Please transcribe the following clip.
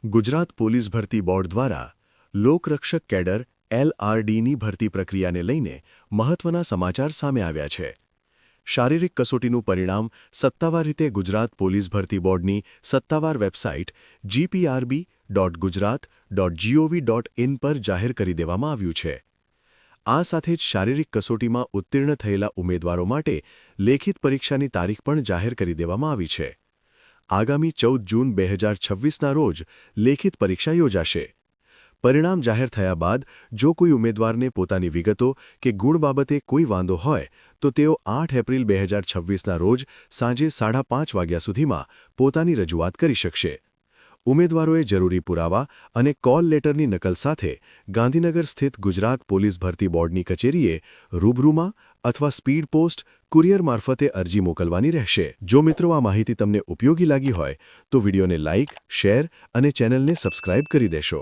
Gujarat police ભરતી board દ્વારા લોકરક્ષક કેડર LRDની ભરતી પ્રક્રિયાને લઈને મહત્વના સમાચાર સામે આવ્યા છે. શારીરિક કસોટીનું પરિણામ સત્તાવાર રીતે ગુજરાત પોલીસ ભરતી બોર્ડની સત્તાવાર વેબસાઇટ gprb.gujarat.gov.in પર જાહેર કરી દેવામાં આવ્યું છે. આ સાથે જ શારીરિક કસોટીમાં ઉત્તીર્ણ થયેલા ઉમેદવારો માટે લેખિત પરીક્ષાની તારીખ પણ જાહેર કરી દેવામાં આવી છે. આગામી 14 જૂન 2026ના રોજ લેખિત પરીક્ષા યોજાશે. પરિણામ જાહેર થયા બાદ જો કોઈ ઉમેદવારને પોતાની વિગતો કે ગુણ બાબતે કોઈ વાંધો હોય તો તેઓ 8 એપ્રિલ 2026ના રોજ સાંજે 5:30 વાગ્યા સુધીમાં પોતાની રજૂઆત કરી શકશે. ઉમેદવારોએ જરૂરી પુરાવા અને કોલ લેટરની નકલ સાથે ગાંધીનગર સ્થિત ગુજરાત પોલીસ ભરતી બોર્ડની કચેરીએ રૂબરૂમાં અથવા સ્પીડ પોસ્ટ કુરિયર મારફતે અરજી મોકલવાની રહેશે. જો મિત્રો આ માહિતી તમને ઉપયોગી લાગી હોય તો વિડીયોને લાઇક, શેર અને ચેનલને સબસ્ક્રાઇબ કરી દેશો.